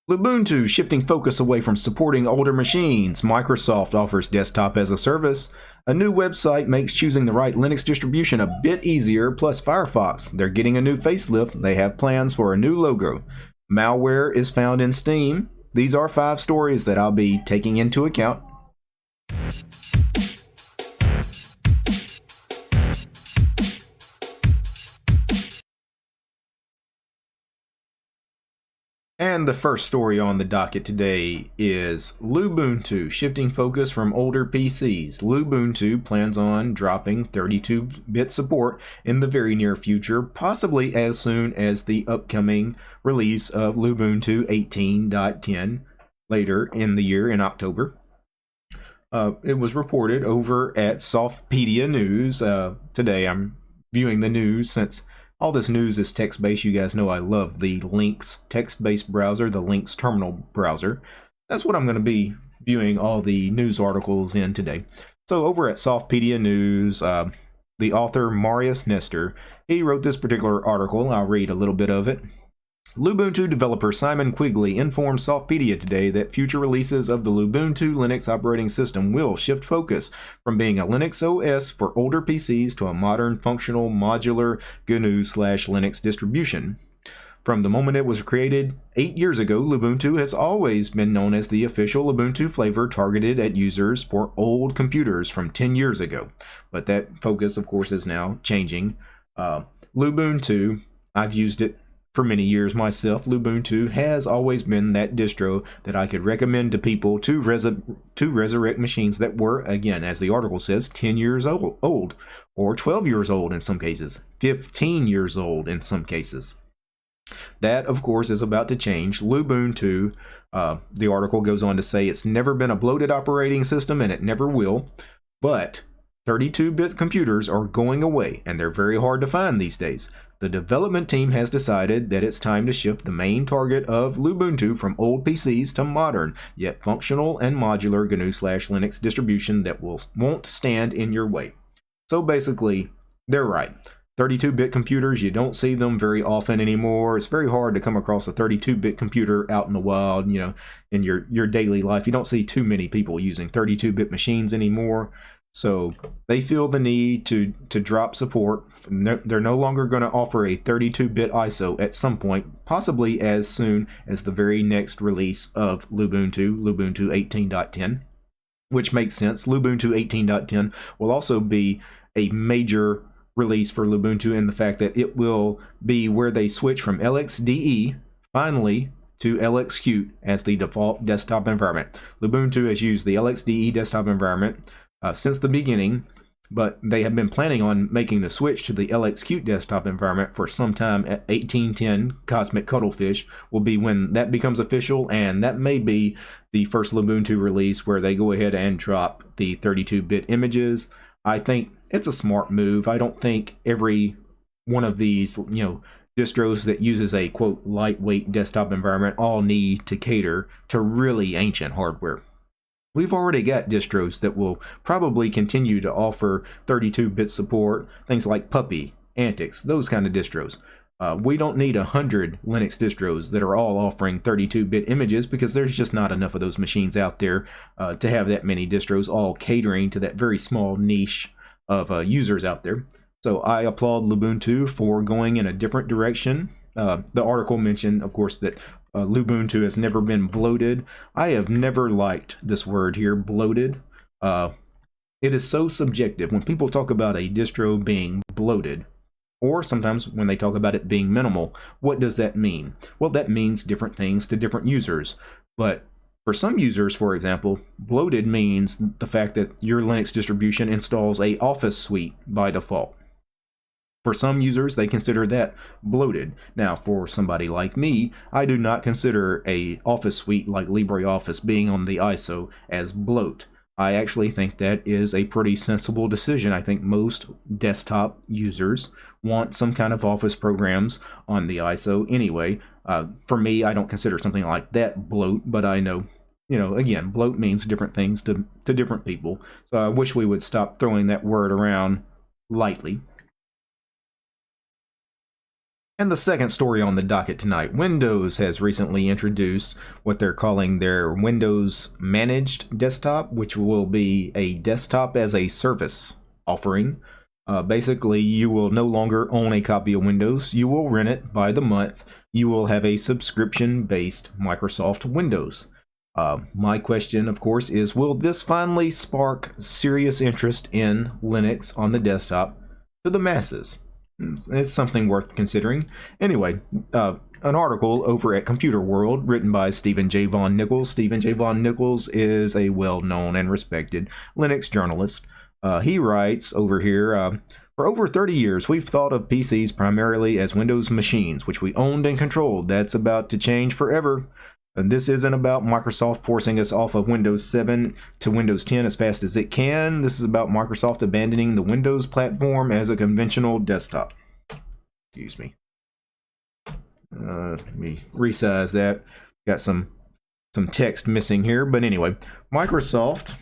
Lubuntu shifting focus away from supporting older machines. Microsoft offers desktop as a service. A new website makes choosing the right Linux distribution a bit easier, plus Firefox. They're getting a new facelift. They have plans for a new logo. Malware is found in Steam. These are 5 stories that I'll be taking into account. And the first story on the docket today is Lubuntu shifting focus from older PCs. Lubuntu plans on dropping 32-bit support in the very near future, possibly as soon as the upcoming release of Lubuntu 18.10 later in the year in October. It was reported over at Softpedia News. Today I'm viewing the news since all this news is text-based. You guys know I love the Lynx text-based browser, the Lynx terminal browser. That's what I'm going to be viewing all the news articles in today. So over at Softpedia News, the author Marius Nestor, he wrote this particular article. I'll read a little bit of it. Lubuntu developer Simon Quigley informed Softpedia today that future releases of the Lubuntu Linux operating system will shift focus from being a Linux OS for older PCs to a modern, functional, modular GNU/Linux distribution. From the moment it was created 8 years ago, Lubuntu has always been known as the official Ubuntu flavor targeted at users for old computers from 10 years ago. But that focus, of course, is now changing. Lubuntu, I've used it for many years myself. Lubuntu has always been that distro that I could recommend to people to resurrect machines that were, again, as the article says, 10 years old, or 12 years old in some cases, 15 years old in some cases. That, of course, is about to change. Lubuntu, the article goes on to say, it's never been a bloated operating system and it never will, but 32-bit computers are going away and they're very hard to find these days. The development team has decided that it's time to shift the main target of Lubuntu from old PCs to modern, yet functional and modular GNU/Linux distribution that won't stand in your way. So basically, they're right. 32-bit computers, you don't see them very often anymore. It's very hard to come across a 32-bit computer out in the wild, you know, in your daily life. You don't see too many people using 32-bit machines anymore. So they feel the need to drop support. They're no longer going to offer a 32-bit ISO at some point, possibly as soon as the very next release of Lubuntu 18.10, which makes sense. Lubuntu 18.10 will also be a major release for Lubuntu in the fact that it will be where they switch from LXDE finally to LXQt as the default desktop environment. Lubuntu has used the LXDE desktop environment since the beginning, but they have been planning on making the switch to the LXQt desktop environment for some time. At 18.10 Cosmic Cuttlefish will be when that becomes official, and that may be the first Lubuntu release where they go ahead and drop the 32-bit images. I think it's a smart move. I don't think every one of these, distros that uses a quote lightweight desktop environment all need to cater to really ancient hardware. We've already got distros that will probably continue to offer 32-bit support, things like Puppy, Antics, those kind of distros. We don't need 100 Linux distros that are all offering 32-bit images because there's just not enough of those machines out there to have that many distros all catering to that very small niche of users out there. So I applaud Lubuntu for going in a different direction. The article mentioned, of course, that Lubuntu has never been bloated. I have never liked this word here, bloated. It is so subjective. When people talk about a distro being bloated, or sometimes when they talk about it being minimal, what does that mean? Well, that means different things to different users. But for some users, for example, bloated means the fact that your Linux distribution installs a Office suite by default. For some users, they consider that bloated. Now, for somebody like me, I do not consider a Office suite like LibreOffice being on the ISO as bloat. I actually think that is a pretty sensible decision. I think most desktop users want some kind of Office programs on the ISO anyway. For me, I don't consider something like that bloat, but I know, again, bloat means different things to different people. So I wish we would stop throwing that word around lightly. And the second story on the docket tonight, Windows has recently introduced what they're calling their Windows Managed Desktop, which will be a desktop as a service offering. Basically, you will no longer own a copy of Windows. You will rent it by the month. You will have a subscription-based Microsoft Windows. My question, of course, is will this finally spark serious interest in Linux on the desktop to the masses? It's something worth considering. Anyway, an article over at Computer World written by Stephen J. Von Nichols. Stephen J. Von Nichols is a well-known and respected Linux journalist. He writes over here, for over 30 years, we've thought of PCs primarily as Windows machines, which we owned and controlled. That's about to change forever. And this isn't about Microsoft forcing us off of Windows 7 to Windows 10 as fast as it can. This is about Microsoft abandoning the Windows platform as a conventional desktop. Excuse me. Let me resize that. Got some text missing here, but anyway, Microsoft.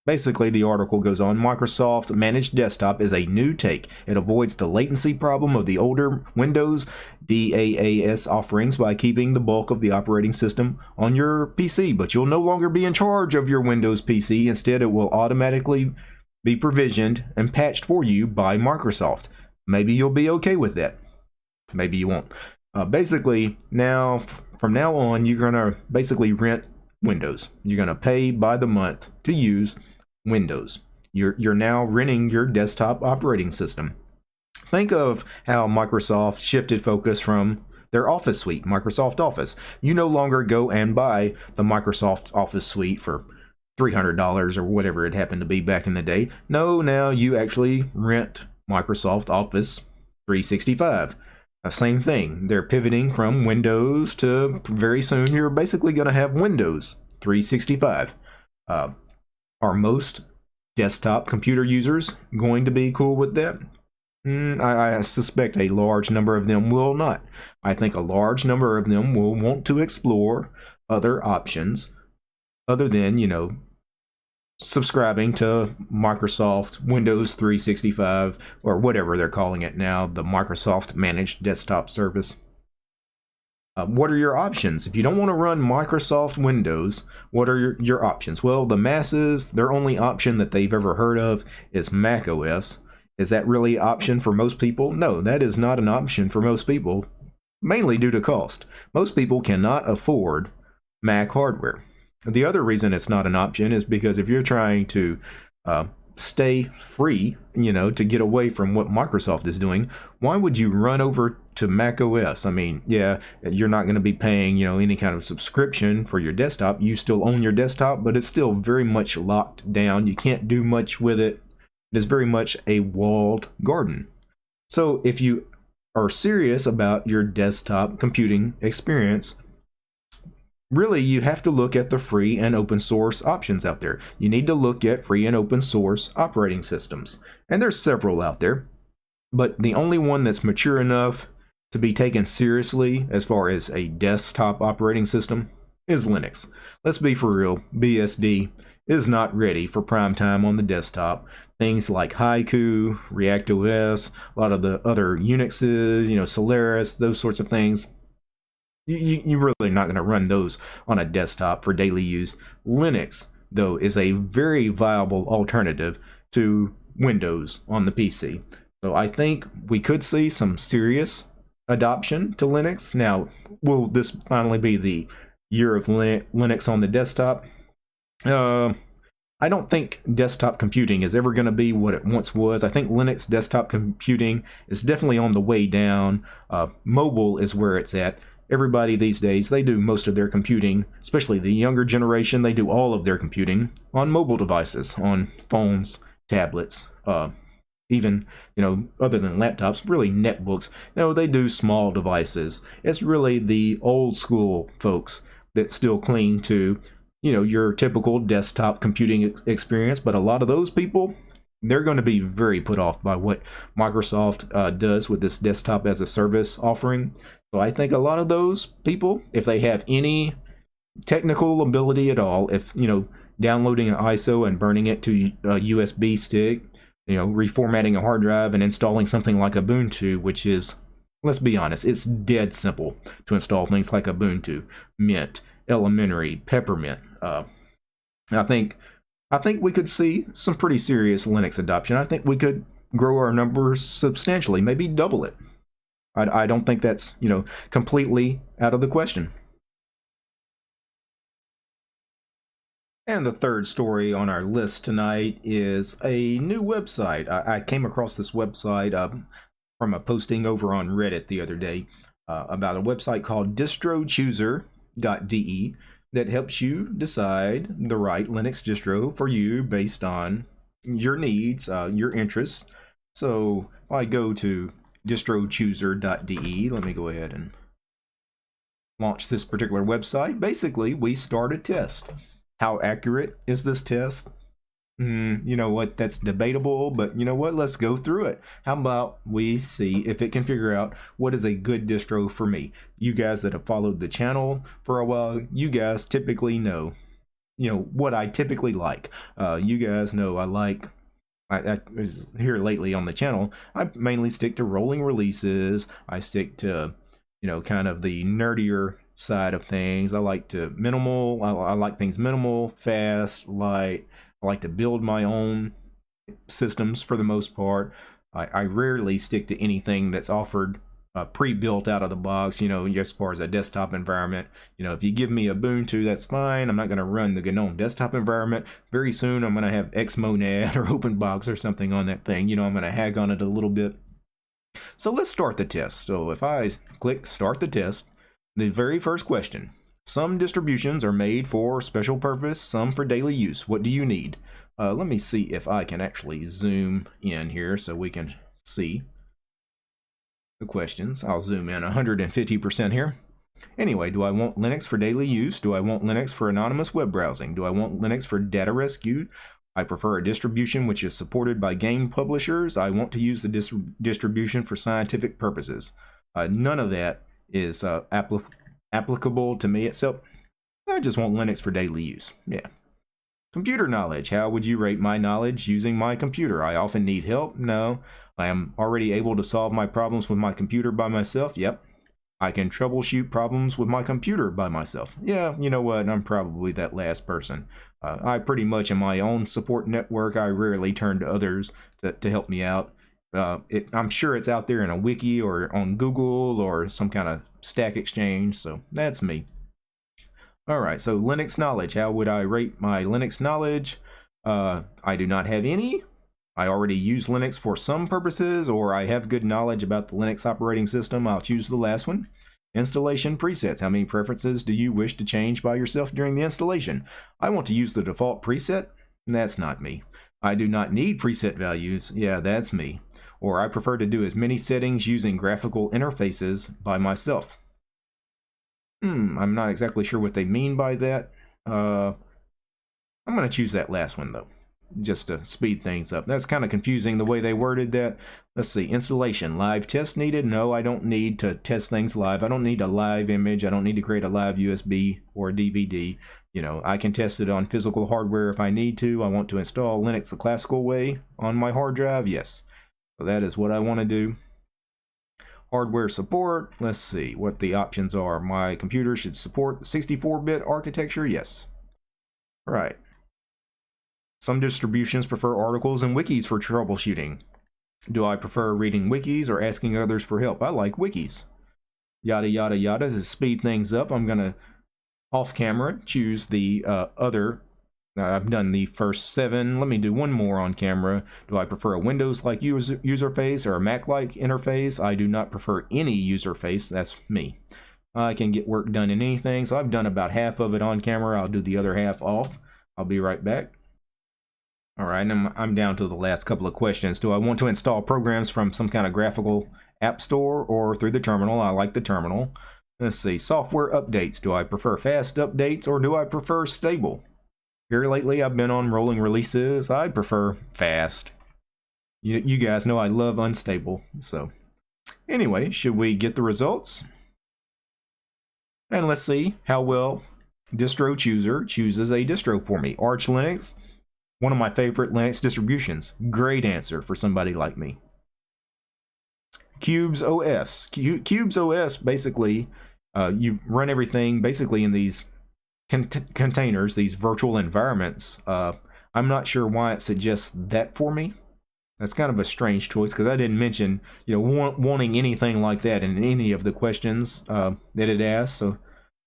Basically, the article goes on, Microsoft Managed Desktop is a new take. It avoids the latency problem of the older Windows DAAS offerings by keeping the bulk of the operating system on your PC, but you'll no longer be in charge of your Windows PC. Instead, it will automatically be provisioned and patched for you by Microsoft. Maybe you'll be okay with that. Maybe you won't. Basically, now from now on, you're going to basically rent Windows. You're going to pay by the month to use Windows. You're now renting your desktop operating system. Think of how Microsoft shifted focus from their Office suite, Microsoft Office. You no longer go and buy the Microsoft Office suite for $300 or whatever it happened to be back in the day. No, now you actually rent Microsoft Office 365. Same thing. They're pivoting from Windows to very soon you're basically going to have Windows 365. Are most desktop computer users going to be cool with that? I suspect a large number of them will not. I think a large number of them will want to explore other options other than, subscribing to Microsoft Windows 365 or whatever they're calling it now, the Microsoft Managed Desktop Service. What are your options? If you don't want to run Microsoft Windows, what are your options? Well, the masses, their only option that they've ever heard of is Mac OS. Is that really an option for most people? No, that is not an option for most people, mainly due to cost. Most people cannot afford Mac hardware. The other reason it's not an option is because if you're trying to stay free, to get away from what Microsoft is doing, why would you run over to Mac OS? I mean, yeah, you're not going to be paying, any kind of subscription for your desktop. You still own your desktop, but it's still very much locked down. You can't do much with it. It is very much a walled garden. So if you are serious about your desktop computing experience, really, you have to look at the free and open source options out there. You need to look at free and open source operating systems. And there's several out there, but the only one that's mature enough to be taken seriously as far as a desktop operating system is Linux. Let's be for real, BSD is not ready for prime time on the desktop. Things like Haiku, ReactOS, a lot of the other Unixes, Solaris, those sorts of things. You're really not going to run those on a desktop for daily use. Linux, though, is a very viable alternative to Windows on the PC. So I think we could see some serious adoption to Linux. Now, will this finally be the year of Linux on the desktop? I don't think desktop computing is ever going to be what it once was. I think Linux desktop computing is definitely on the way down. Mobile is where it's at. Everybody these days, they do most of their computing, especially the younger generation, they do all of their computing on mobile devices, on phones, tablets, even, other than laptops, really netbooks. No, they do small devices. It's really the old school folks that still cling to, your typical desktop computing experience. But a lot of those people, they're going to be very put off by what Microsoft does with this desktop as a service offering. So I think a lot of those people, if they have any technical ability at all, if, downloading an ISO and burning it to a USB stick, reformatting a hard drive and installing something like Ubuntu, which is let's be honest, it's dead simple to install things like Ubuntu, Mint, Elementary, Peppermint. I think we could see some pretty serious Linux adoption. I think we could grow our numbers substantially, maybe double it. I don't think that's, completely out of the question. And the third story on our list tonight is a new website. I came across this website from a posting over on Reddit the other day about a website called distrochooser.de that helps you decide the right Linux distro for you based on your needs, your interests. So if I go to distrochooser.de, let me go ahead and launch this particular website. Basically, we start a test. How accurate is this test? You know what, that's debatable, but you know what, let's go through it. How about we see if it can figure out what is a good distro for me. You guys that have followed the channel for a while, you guys typically know, what I typically like. You guys know I here lately on the channel, I mainly stick to rolling releases. I stick to, kind of the nerdier side of things. I like to minimal. I like things minimal, fast, light. I like to build my own systems for the most part. I rarely stick to anything that's offered pre-built out of the box, as far as a desktop environment. If you give me Ubuntu, that's fine. I'm not going to run the GNOME desktop environment. Very soon I'm going to have Xmonad or OpenBox or something on that thing. I'm going to hag on it a little bit. So let's start the test. So if I click start the test, the very first question: some distributions are made for special purpose, some for daily use. What do you need? Let me see if I can actually zoom in here so we can see the questions. I'll zoom in 150% here. Anyway, do I want Linux for daily use? Do I want Linux for anonymous web browsing? Do I want Linux for data rescue? I prefer a distribution which is supported by game publishers. I want to use the distribution for scientific purposes. None of that is applicable to me itself. I just want Linux for daily use. Yeah. Computer knowledge. How would you rate my knowledge using my computer? I often need help. No. I am already able to solve my problems with my computer by myself. Yep. I can troubleshoot problems with my computer by myself. Yeah, you know what? I'm probably that last person. I pretty much in my own support network. I rarely turn to others to help me out. I'm sure it's out there in a wiki or on Google or some kind of Stack Exchange, so that's me. All right, so Linux knowledge. How would I rate my Linux knowledge? I do not have any. I already use Linux for some purposes, or I have good knowledge about the Linux operating system. I'll choose the last one. Installation presets. How many preferences do you wish to change by yourself during the installation? I want to use the default preset. That's not me. I do not need preset values. Yeah, that's me. Or I prefer to do as many settings using graphical interfaces by myself. I'm not exactly sure what they mean by that. I'm going to choose that last one though, just to speed things up. That's kind of confusing the way they worded that. Let's see, installation, live test needed. No, I don't need to test things live. I don't need a live image. I don't need to create a live USB or a DVD. I can test it on physical hardware if I need to. I want to install Linux the classical way on my hard drive. Yes. So that is what I want to do. Hardware support. Let's see what the options are. My computer should support the 64-bit architecture. Yes. All right. Some distributions prefer articles and wikis for troubleshooting. Do I prefer reading wikis or asking others for help? I like wikis. Yada, yada, yada. To speed things up, I'm going to, off camera, choose the other. I've done the first 7. Let me do one more on camera. Do I prefer a Windows-like user interface or a Mac-like interface? I do not prefer any user face. That's me. I can get work done in anything, so I've done about half of it on camera. I'll do the other half off. I'll be right back. All right, I'm down to the last couple of questions. Do I want to install programs from some kind of graphical app store or through the terminal? I like the terminal. Let's see, software updates. Do I prefer fast updates or do I prefer stable? Here lately, I've been on rolling releases. I prefer fast. You guys know I love unstable. So anyway, should we get the results? And let's see how well Distro Chooser chooses a distro for me. Arch Linux, one of my favorite Linux distributions. Great answer for somebody like me. Cubes OS. Cubes OS basically, you run everything basically in these containers, these virtual environments. I'm not sure why it suggests that for me. That's kind of a strange choice because I didn't mention, wanting anything like that in any of the questions that it asked. So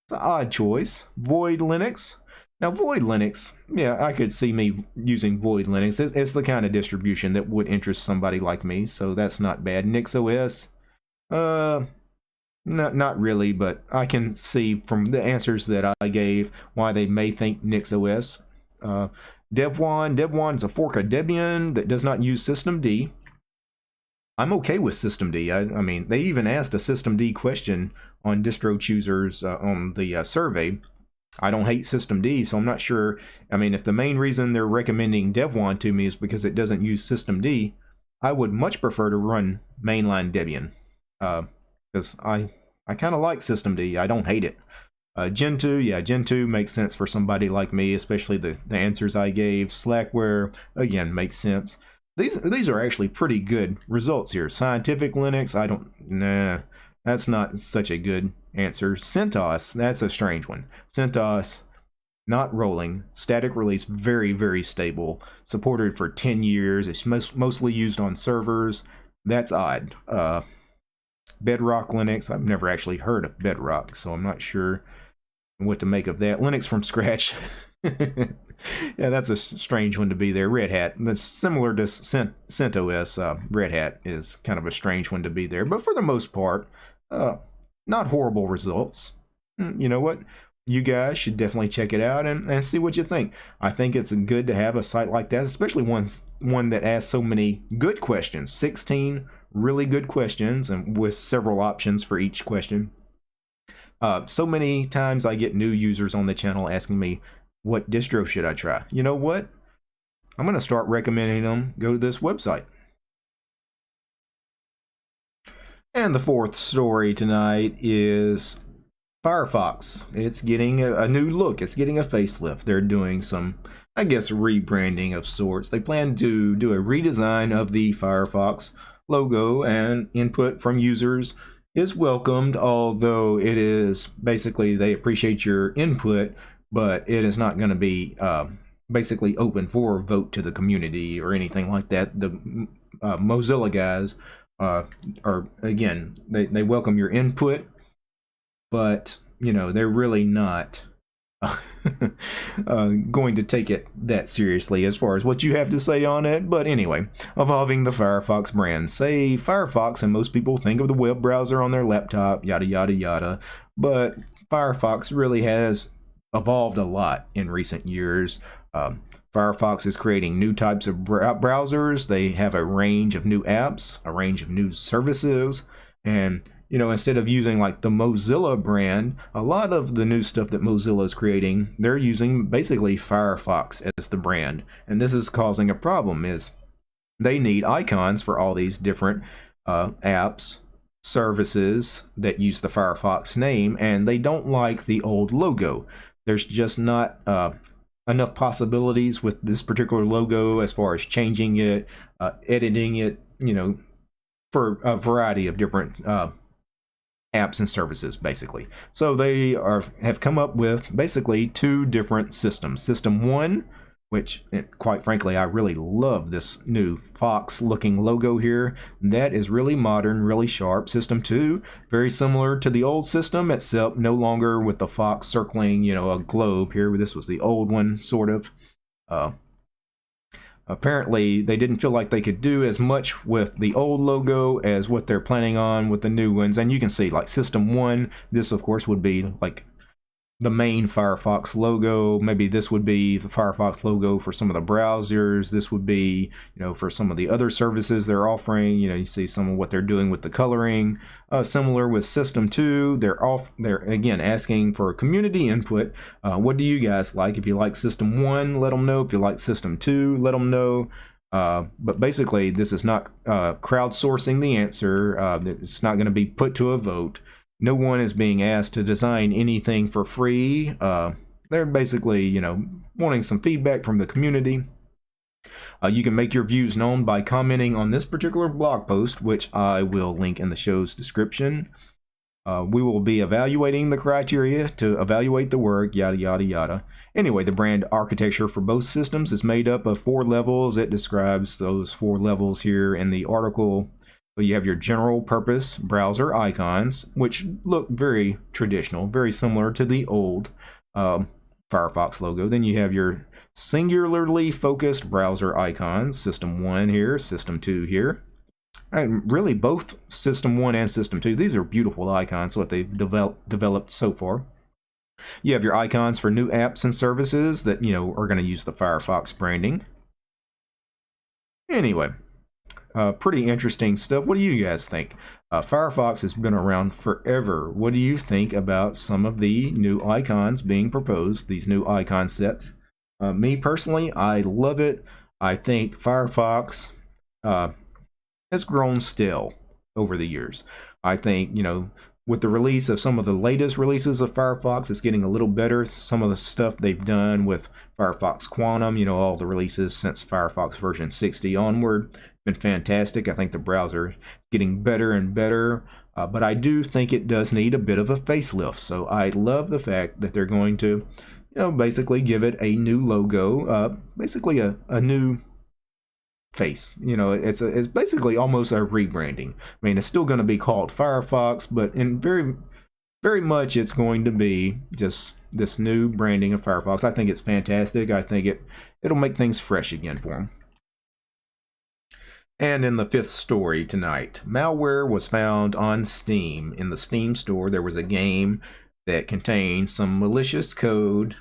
it's an odd choice. Void Linux. Now, Void Linux, yeah, I could see me using Void Linux. It's the kind of distribution that would interest somebody like me, so that's not bad. NixOS, not really, but I can see from the answers that I gave why they may think NixOS. Devuan is a fork of Debian that does not use systemd. I'm okay with systemd. I mean, they even asked a systemd question on distro choosers on the survey. I don't hate systemd, so I'm not sure. I mean, if the main reason they're recommending Devuan to me is because it doesn't use systemd, I would much prefer to run mainline Debian, because I kind of like systemd. I don't hate it. Gentoo, yeah, Gentoo makes sense for somebody like me, especially the answers I gave. Slackware, again, makes sense. These are actually pretty good results here. Scientific Linux, nah, that's not such a good answer. CentOS, that's a strange one. CentOS, not rolling, static release, very, very stable, supported for 10 years. It's mostly used on servers. That's odd. Bedrock Linux, I've never actually heard of Bedrock, so I'm not sure what to make of that. Linux from scratch. Yeah, that's a strange one to be there. Red Hat, that's similar to CentOS. Red Hat is kind of a strange one to be there, but for the most part, not horrible results. You know what? You guys should definitely check it out and see what you think. I think it's good to have a site like that, especially one that asks so many good questions. 16 really good questions, and with several options for each question. So many times I get new users on the channel asking me, what distro should I try? You know what? I'm going to start recommending them go to this website. And the fourth story tonight is Firefox. It's getting a new look. It's getting a facelift. They're doing some, I guess, rebranding of sorts. They plan to do a redesign of the Firefox logo, and input from users is welcomed, although it is basically they appreciate your input, but it is not going to be basically open for vote to the community or anything like that. The Mozilla guys are, again, they welcome your input, but they're really not going to take it that seriously as far as what you have to say on it. But anyway, evolving the Firefox brand. Say Firefox and most people think of the web browser on their laptop, yada yada yada, but Firefox really has evolved a lot in recent years. Firefox is creating new types of browsers. They have a range of new apps, a range of new services, and instead of using like the Mozilla brand, a lot of the new stuff that Mozilla is creating, they're using basically Firefox as the brand. And this is causing a problem, is they need icons for all these different apps, services that use the Firefox name, and they don't like the old logo. There's just not enough possibilities with this particular logo as far as changing it, editing it, for a variety of different apps and services, basically. So they have come up with basically two different systems. System 1, which quite frankly I really love this new fox looking logo here. That is really modern, really sharp. System 2, very similar to the old system, except no longer with the fox circling a globe here. This was the old one, sort of. Apparently, they didn't feel like they could do as much with the old logo as what they're planning on with the new ones. And you can see, like, System 1, this, of course, would be, like, the main Firefox logo. Maybe this would be the Firefox logo for some of the browsers. This would be, for some of the other services they're offering. You see some of what they're doing with the coloring. Similar with System 2, they're again asking for community input. What do you guys like? If you like System 1, let them know. If you like System 2, let them know. But basically, this is not crowdsourcing the answer. It's not going to be put to a vote. No one is being asked to design anything for free. They're basically, wanting some feedback from the community. You can make your views known by commenting on this particular blog post, which I will link in the show's description. We will be evaluating the criteria to evaluate the work, yada, yada, yada. Anyway, the brand architecture for both systems is made up of 4 levels. It describes those 4 levels here in the article. So you have your general purpose browser icons, which look very traditional, very similar to the old Firefox logo. Then you have your singularly focused browser icons, System 1 here, System 2 here. And really both System 1 and System 2, these are beautiful icons, what they've developed so far. You have your icons for new apps and services that, you know, are going to use the Firefox branding. Anyway, pretty interesting stuff. What do you guys think? Firefox has been around forever. What do you think about some of the new icons being proposed, these new icon sets? Me personally, I love it. I think Firefox has grown stale over the years. I think, you know, with the release of some of the latest releases of Firefox, it's getting a little better. Some of the stuff they've done with Firefox Quantum, you know, all the releases since Firefox version 60 onward, been fantastic. I think the browser is getting better and better, but I do think it does need a bit of a facelift. So I love the fact that they're going to, you know, basically give it a new logo, basically a new face. You know, it's basically almost a rebranding. I mean, it's still going to be called Firefox, but in very much it's going to be just this new branding of Firefox. I think it's fantastic. I think it'll make things fresh again for them. And in the 5th story tonight, malware was found on Steam. In the Steam store, there was a game that contained some malicious code.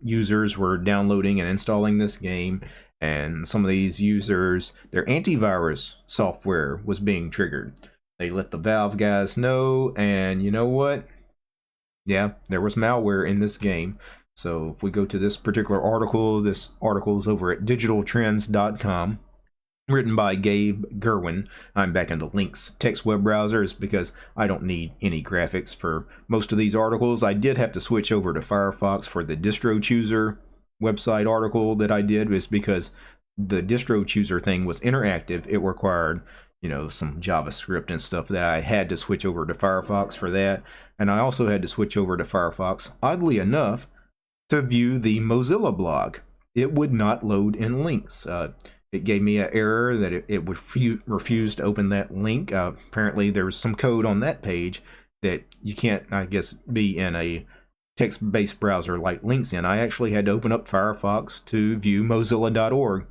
Users were downloading and installing this game, and some of these users, their antivirus software was being triggered. They let the Valve guys know, and you know what? Yeah, there was malware in this game. So if we go to this particular article, this article is over at digitaltrends.com. Written by Gabe Gerwin. I'm back in the links text web browsers because I don't need any graphics for most of these articles. I did have to switch over to Firefox for the distro chooser website article that I did, is because the distro chooser thing was interactive. It required, you know, some JavaScript and stuff that I had to switch over to Firefox for that. And I also had to switch over to Firefox, oddly enough, to view the Mozilla blog. It would not load in links. It gave me an error that it would refuse to open that link. Apparently there was some code on that page that you can't, I guess, be in a text-based browser like LinkedIn. I actually had to open up Firefox to view mozilla.org.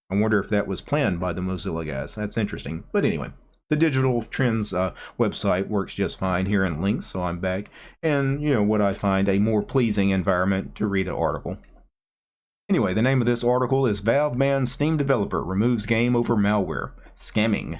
I wonder if that was planned by the Mozilla guys. That's interesting. But anyway, the Digital Trends website works just fine here in links, so I'm back. And, you know, what I find a more pleasing environment to read an article. Anyway, the name of this article is Valve bans Steam developer removes game over malware. Scamming.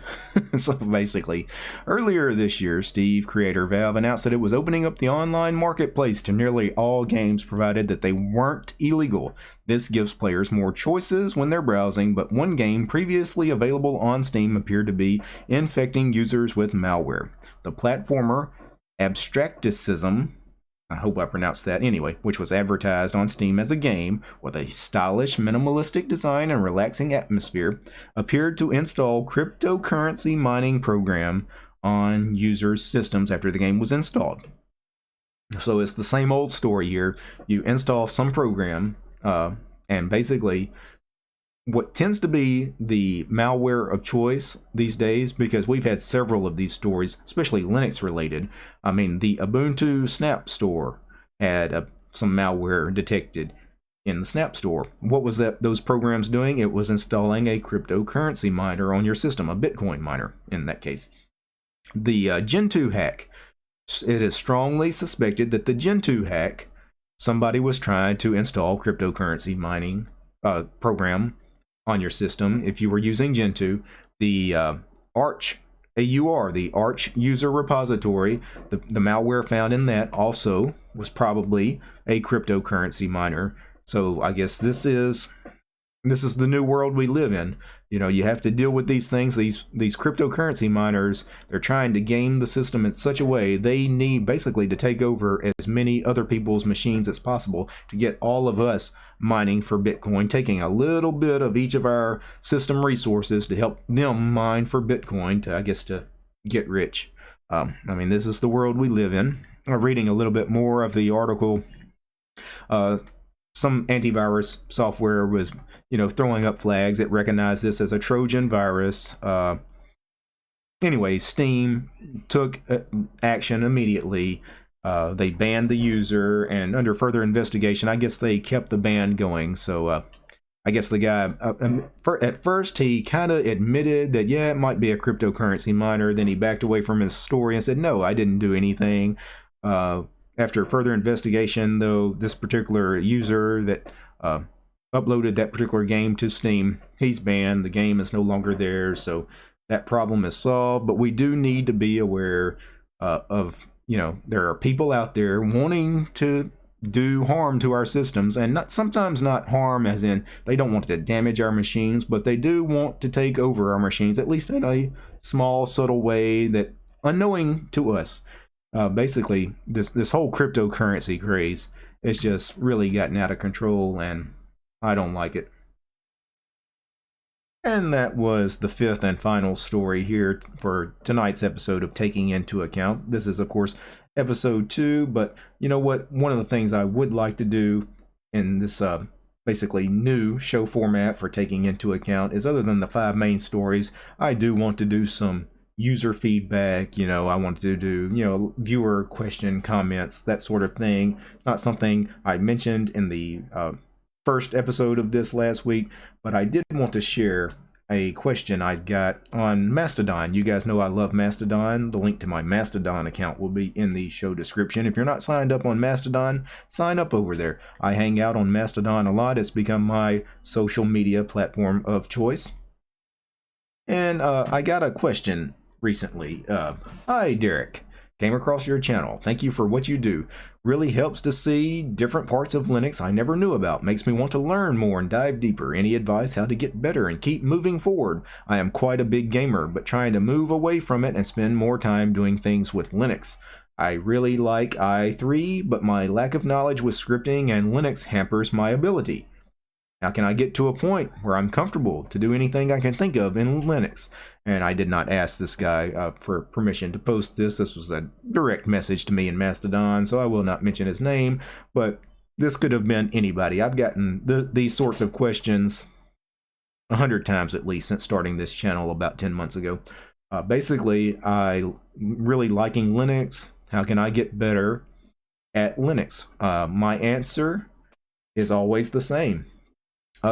So basically, earlier this year, Steve, creator Valve, announced that it was opening up the online marketplace to nearly all games provided that they weren't illegal. This gives players more choices when they're browsing, but one game previously available on Steam appeared to be infecting users with malware. The platformer Abstracticism, I hope I pronounced that anyway, which was advertised on Steam as a game with a stylish, minimalistic design and relaxing atmosphere, appeared to install cryptocurrency mining program on users' systems after the game was installed. So it's the same old story here. You install some program, and basically what tends to be the malware of choice these days, because we've had several of these stories, especially Linux related. I mean, the Ubuntu Snap Store had some malware detected in the Snap Store. What was those programs doing? It was installing a cryptocurrency miner on your system, a Bitcoin miner in that case. The Gentoo hack. It is strongly suspected that the Gentoo hack, somebody was trying to install cryptocurrency mining program on your system. If you were using Gentoo, the Arch AUR, the Arch user repository, the malware found in that also was probably a cryptocurrency miner. So I guess this is the new world we live in. You know, you have to deal with these things. These cryptocurrency miners, they're trying to game the system in such a way they need basically to take over as many other people's machines as possible to get all of us mining for Bitcoin, taking a little bit of each of our system resources to help them mine for Bitcoin to, I guess, to get rich. I mean, this is the world we live in. I'm reading a little bit more of the article. Some antivirus software was, you know, throwing up flags. It recognized this as a Trojan virus. Anyway, Steam took action immediately. They banned the user, and under further investigation, I guess they kept the ban going. So I guess the guy, at first, he kind of admitted that, yeah, it might be a cryptocurrency miner. Then he backed away from his story and said, no, I didn't do anything. After further investigation, though, this particular user that uploaded that particular game to Steam, he's banned. The game is no longer there, so that problem is solved. But we do need to be aware of, you know, there are people out there wanting to do harm to our systems, and sometimes not harm as in they don't want to damage our machines, but they do want to take over our machines, at least in a small, subtle way that unknowing to us. Basically, this whole cryptocurrency craze has just really gotten out of control, and I don't like it. And that was the fifth and final story here for tonight's episode of Taking Into Account. This is, of course, episode 2, but you know what? One of the things I would like to do in this basically new show format for Taking Into Account is, other than the 5 main stories, I do want to do some user feedback. You know, I want to do, you know, viewer question comments, that sort of thing. It's not something I mentioned in the first episode of this last week, but I did want to share a question I got on Mastodon. You guys know I love Mastodon. The link to my Mastodon account will be in the show description. If you're not signed up on Mastodon, sign up over there. I hang out on Mastodon a lot. It's become my social media platform of choice. And I got a question recently. Hi, Derek. Came across your channel. Thank you for what you do. Really helps to see different parts of Linux I never knew about. Makes me want to learn more and dive deeper. Any advice how to get better and keep moving forward? I am quite a big gamer, but trying to move away from it and spend more time doing things with Linux. I really like i3, but my lack of knowledge with scripting and Linux hampers my ability. How can I get to a point where I'm comfortable to do anything I can think of in Linux? And I did not ask this guy for permission to post this. This was a direct message to me in Mastodon, so I will not mention his name. But this could have been anybody. I've gotten these sorts of questions 100 times at least since starting this channel about 10 months ago. Basically, I really liking Linux. How can I get better at Linux? My answer is always the same.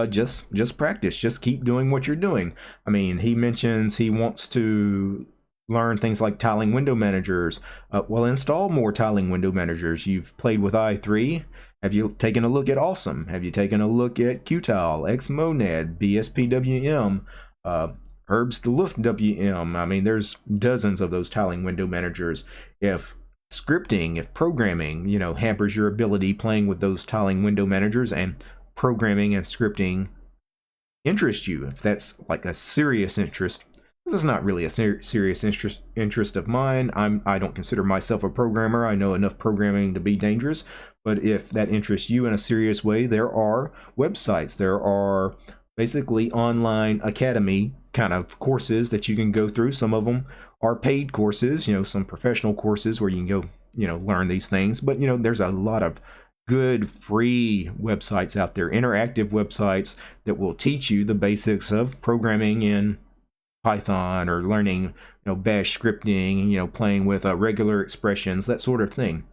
Just practice. Just keep doing what you're doing. I mean, he mentions he wants to learn things like tiling window managers. Well, install more tiling window managers. You've played with i3. Have you taken a look at Awesome? Have you taken a look at Qtile, Xmonad, BSPWM, Herbst-Luft-WM? I mean, there's dozens of those tiling window managers. If scripting, if programming, you know, hampers your ability playing with those tiling window managers, and programming and scripting interest you, if that's like a serious interest. This is not really a serious interest of mine. I don't consider myself a programmer. I know enough programming to be dangerous, but if that interests you in a serious way, there are websites, there are basically online academy kind of courses that you can go through. Some of them are paid courses, you know, some professional courses where you can go, you know, learn these things. But you know, there's a lot of good free websites out there, interactive websites that will teach you the basics of programming in Python, or learning, you know, bash scripting, you know, playing with regular expressions, that sort of thing.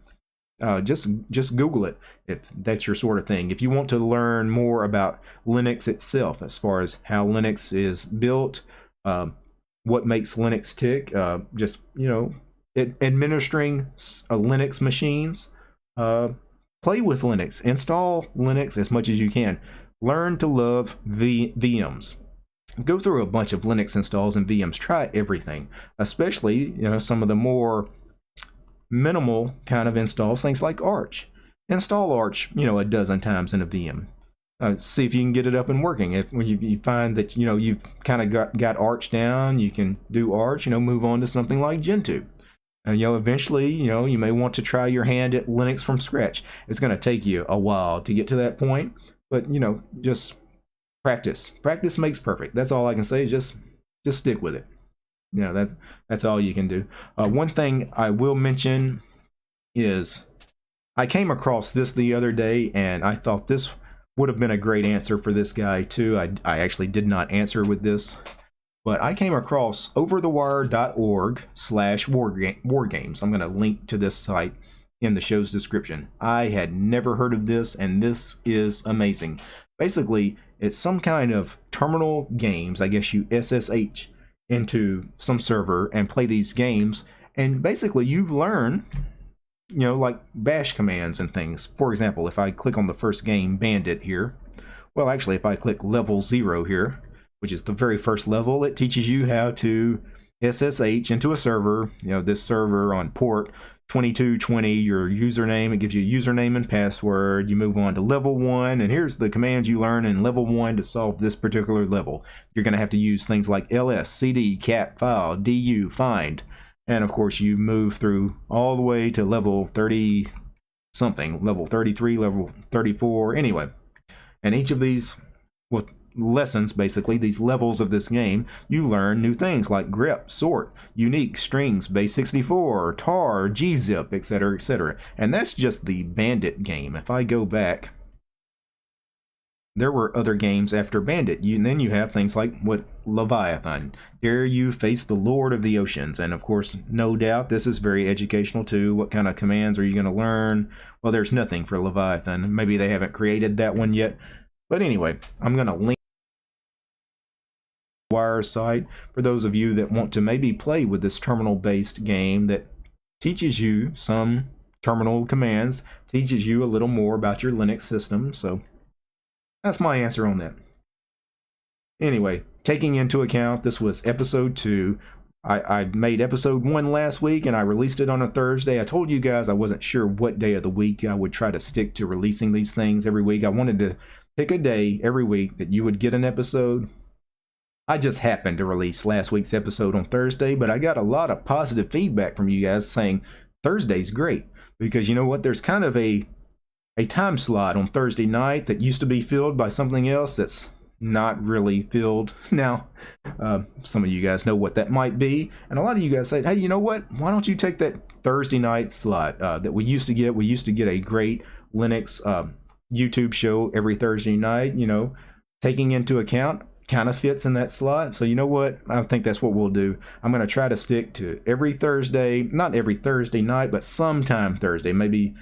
Just Google it if that's your sort of thing. If you want to learn more about Linux itself, as far as how Linux is built, what makes Linux tick, just, you know, administering Linux machines, play with Linux, install Linux as much as you can. Learn to love VMs. Go through a bunch of Linux installs and VMs. Try everything, especially, you know, some of the more minimal kind of installs, things like Arch. Install Arch, you know, a dozen times in a VM. See if you can get it up and working. If when you find that you've kind of got Arch down, you can do Arch. Move on to something like Gentoo. And eventually, you may want to try your hand at Linux from scratch. It's going to take you a while to get to that point, but just practice. Practice makes perfect. That's all I can say. Just stick with it. That's all you can do. One thing I will mention is I came across this the other day, and I thought this would have been a great answer for this guy too. I actually did not answer with this, but I came across overthewire.org/wargames. I'm going to link to this site in the show's description. I had never heard of this, and this is amazing. Basically, it's some kind of terminal games. I guess you SSH into some server and play these games, and basically you learn like bash commands and things. For example, if I click on the first game, Bandit here, well, actually, if I click level 0 here, which is the very first level, it teaches you how to SSH into a server, this server on port 2220, your username. It gives you a username and password. You move on to level 1, and here's the commands you learn in level 1 to solve this particular level. You're going to have to use things like ls, cd, cat, file, du, find, and of course you move through all the way to level 30 something, level 33, level 34, anyway. And each of these lessons, basically these levels of this game, you learn new things like grep, sort, unique, strings, base 64, tar, gzip, etc., etc. And that's just the Bandit game. If I go back, there were other games after Bandit. Then you have things like Leviathan. Dare you face the Lord of the Oceans? And of course, no doubt, this is very educational too. What kind of commands are you going to learn? Well, there's nothing for Leviathan. Maybe they haven't created that one yet. But anyway, I'm going to link the Wire site for those of you that want to maybe play with this terminal-based game that teaches you some terminal commands, teaches you a little more about your Linux system. So that's my answer on that. Anyway, taking into account this was episode 2. I made episode 1 last week and I released it on a Thursday. I told you guys I wasn't sure what day of the week I would try to stick to releasing these things every week. I wanted to pick a day every week that you would get an episode. I just happened to release last week's episode on Thursday, but I got a lot of positive feedback from you guys saying Thursday's great, because you know what, there's kind of a time slot on Thursday night that used to be filled by something else that's not really filled now. Some of you guys know what that might be, and a lot of you guys say, hey, you know what, why don't you take that Thursday night slot that we used to get? We used to get a great Linux YouTube show every Thursday night, taking into account kind of fits in that slot. So you know what, I think that's what we'll do. I'm going to try to stick to every Thursday, not every Thursday night, but sometime Thursday, maybe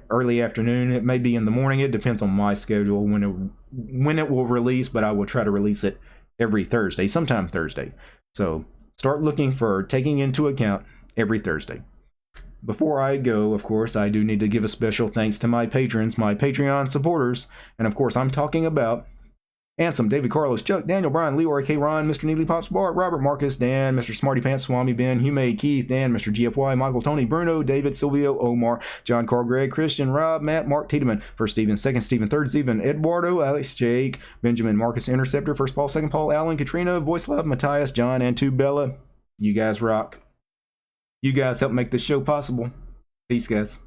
early afternoon, it may be in the morning. It depends on my schedule when it will release, but I will try to release it every Thursday, sometime Thursday. So start looking for taking into account every Thursday. Before I go, of course, I do need to give a special thanks to my patrons, my Patreon supporters, and of course I'm talking about Ansem, David Carlos, Chuck, Daniel, Brian, Leroy, K. Ron, Mr. Neely Pops, Bart, Robert, Marcus, Dan, Mr. Smarty Pants, Swami, Ben, Hume, Keith, Dan, Mr. GFY, Michael, Tony, Bruno, David, Silvio, Omar, John, Carl, Greg, Christian, Rob, Matt, Mark, Tiedemann, First Stephen, Second Stephen, Third Stephen, Eduardo, Alex, Jake, Benjamin, Marcus, Interceptor, First Paul, Second Paul, Alan, Katrina, Voice Love, Matthias, John, and to Bella. You guys rock. You guys help make this show possible. Peace, guys.